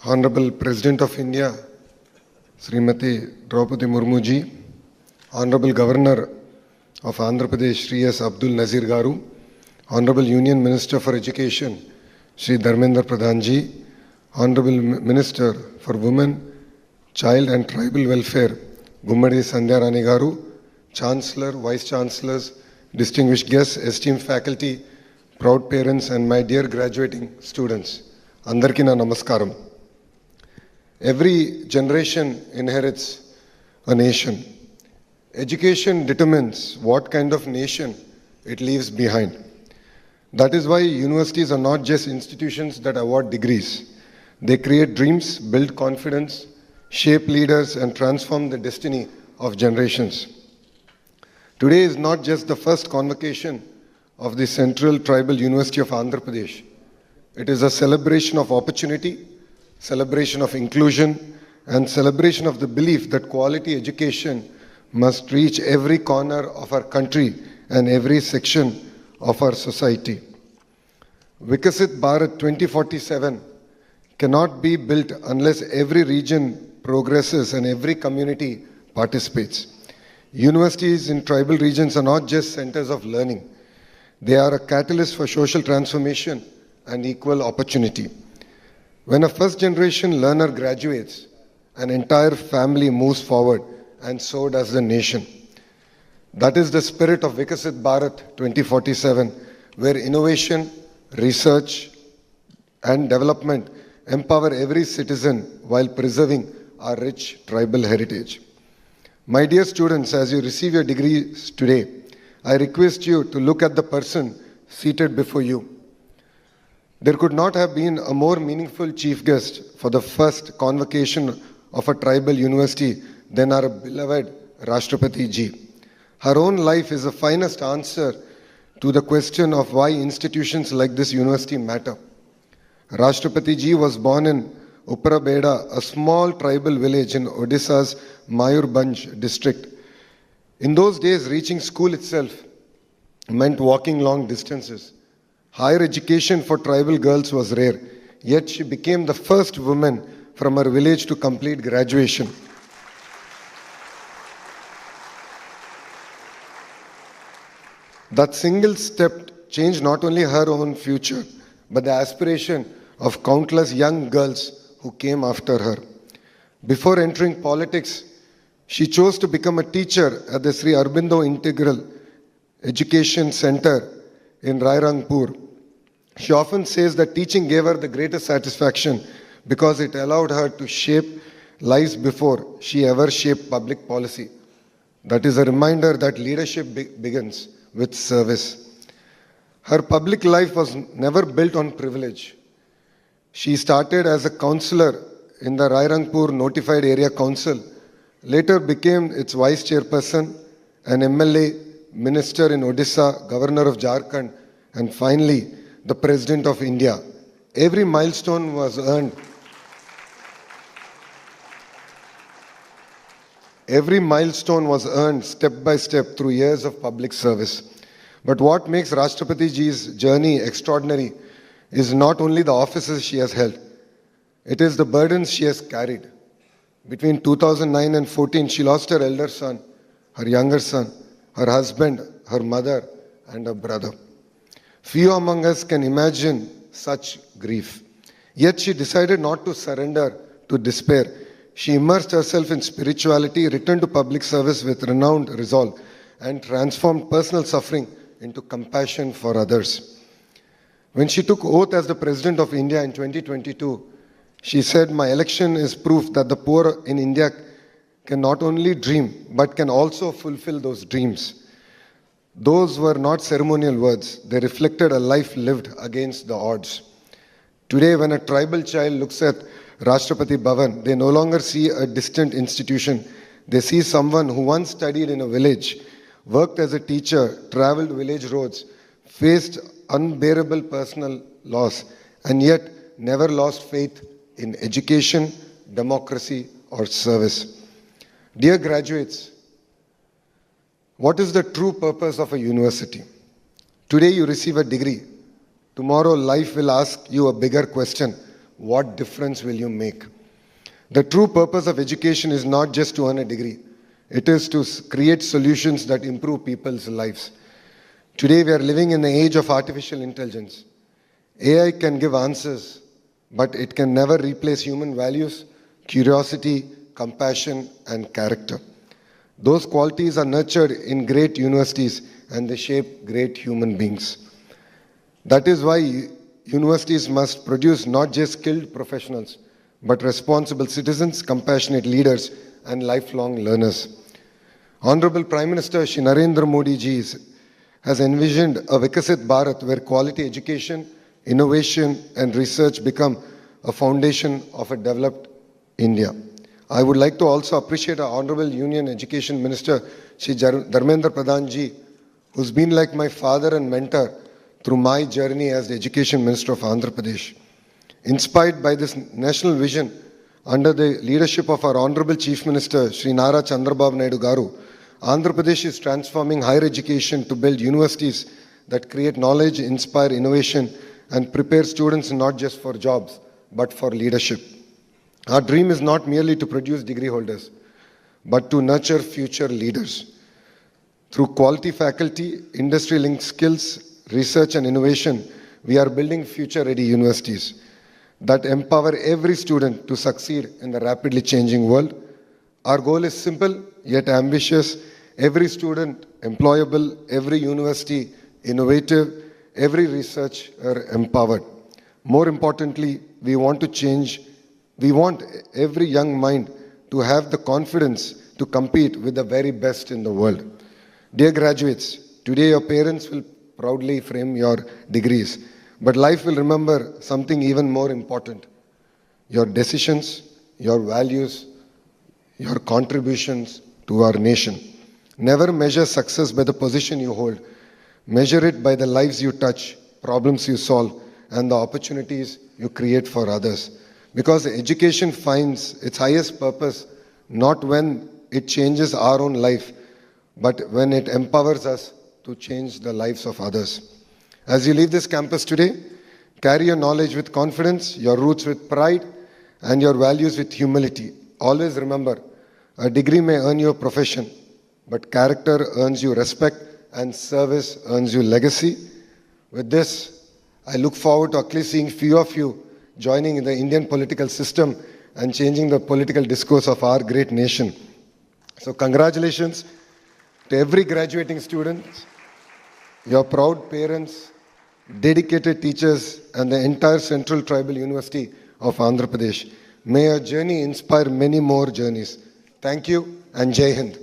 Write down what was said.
Honorable President of India, Srimati Draupadi Murmu ji, Honorable Governor of Andhra Pradesh, Sri S. Abdul Nazir Garu, Honorable Union Minister for Education, Sri Dharmendra Pradhan ji, Honorable Minister for Women, Child and Tribal Welfare, Gummadi Sandhya Rani Garu, Chancellor, Vice Chancellors, distinguished guests, esteemed faculty, proud parents and my dear graduating students. Andarki na namaskaram. Every generation inherits a nation. Education determines what kind of nation it leaves behind. That is why universities are not just institutions that award degrees. They create dreams, build confidence, shape leaders, and transform the destiny of generations. Today is not just the first convocation of the Central Tribal University of Andhra Pradesh. It is a celebration of opportunity, celebration of inclusion, and celebration of the belief that quality education must reach every corner of our country and every section of our society. Viksit Bharat 2047 cannot be built unless every region progresses and every community participates. Universities in tribal regions are not just centers of learning. They are a catalyst for social transformation and equal opportunity. When a first-generation learner graduates, an entire family moves forward, and so does the nation. That is the spirit of Viksit Bharat 2047, where innovation, research, and development empower every citizen while preserving our rich tribal heritage. My dear students, as you receive your degrees today, I request you to look at the person seated before you. There could not have been a more meaningful chief guest for the first convocation of a tribal university than our beloved Rashtrapati ji. Her own life is the finest answer to the question of why institutions like this university matter. Rashtrapati ji was born in Upparabeda, a small tribal village in Odisha's Mayurbhanj district. In those days, reaching school itself meant walking long distances. Higher education for tribal girls was rare, yet she became the first woman from her village to complete graduation. That single step changed not only her own future, but the aspiration of countless young girls who came after her. Before entering politics, she chose to become a teacher at the Sri Aurobindo Integral Education Center in Rairangpur. She often says that teaching gave her the greatest satisfaction because it allowed her to shape lives before she ever shaped public policy. That is a reminder that leadership begins with service. Her public life was never built on privilege. She started as a councillor in the Rairangpur Notified Area Council, later became its vice chairperson, an MLA, minister in Odisha, governor of Jharkhand, and finally the President of India. Every milestone was earned. Every milestone was earned step by step through years of public service. But what makes Rashtrapati ji's journey extraordinary is not only the offices she has held, it is the burdens she has carried. Between 2009 and 14, she lost her elder son, her younger son, her husband, her mother, and her brother. Few among us can imagine such grief. Yet she decided not to surrender to despair. She immersed herself in spirituality, returned to public service with renowned resolve, and transformed personal suffering into compassion for others. When she took oath as the President of India in 2022, she said, "My election is proof that the poor in India can not only dream, but can also fulfill those dreams." Those were not ceremonial words. They reflected a life lived against the odds. Today, when a tribal child looks at Rashtrapati Bhavan, they no longer see a distant institution. They see someone who once studied in a village, worked as a teacher, traveled village roads, faced unbearable personal loss, and yet never lost faith in education, democracy, or service. Dear graduates, what is the true purpose of a university? Today you receive a degree. Tomorrow life will ask you a bigger question. what difference will you make? The true purpose of education is not just to earn a degree. It is to create solutions that improve people's lives. Today we are living in the age of artificial intelligence. AI can give answers, but it can never replace human values, curiosity, compassion, and character. Those qualities are nurtured in great universities and they shape great human beings. That is why universities must produce not just skilled professionals, but responsible citizens, compassionate leaders, and lifelong learners. Honorable Prime Minister Shri Narendra Modi ji has envisioned a Vikasit Bharat where quality education, innovation, and research become a foundation of a developed India. I would like to also appreciate our Honorable Union Education Minister Shri Dharmendra Pradhan ji, who's been like my father and mentor through my journey as the Education Minister of Andhra Pradesh. Inspired by this national vision, under the leadership of our Honorable Chief Minister Shri Nara Chandrababu Naidu Garu, Andhra Pradesh is transforming higher education to build universities that create knowledge, inspire innovation, and prepare students not just for jobs, but for leadership. Our dream is not merely to produce degree holders, but to nurture future leaders. Through quality faculty, industry-linked skills, research and innovation, we are building future-ready universities that empower every student to succeed in the rapidly changing world. Our goal is simple yet ambitious. Every student employable, every university innovative, every researcher empowered. More importantly, we want every young mind to have the confidence to compete with the very best in the world. Dear graduates, today your parents will proudly frame your degrees, but life will remember something even more important: your decisions, your values, your contributions to our nation. Never measure success by the position you hold. Measure it by the lives you touch, problems you solve, and the opportunities you create for others. Because education finds its highest purpose not when it changes our own life, but when it empowers us to change the lives of others. As you leave this campus today, carry your knowledge with confidence, your roots with pride, and your values with humility. Always remember, a degree may earn you a profession, but character earns you respect and service earns you legacy. With this, I look forward to at least seeing few of you joining in the Indian political system and changing the political discourse of our great nation. So congratulations to every graduating student, your proud parents, dedicated teachers, and the entire Central Tribal University of Andhra Pradesh. May your journey inspire many more journeys. Thank you and Jai Hind.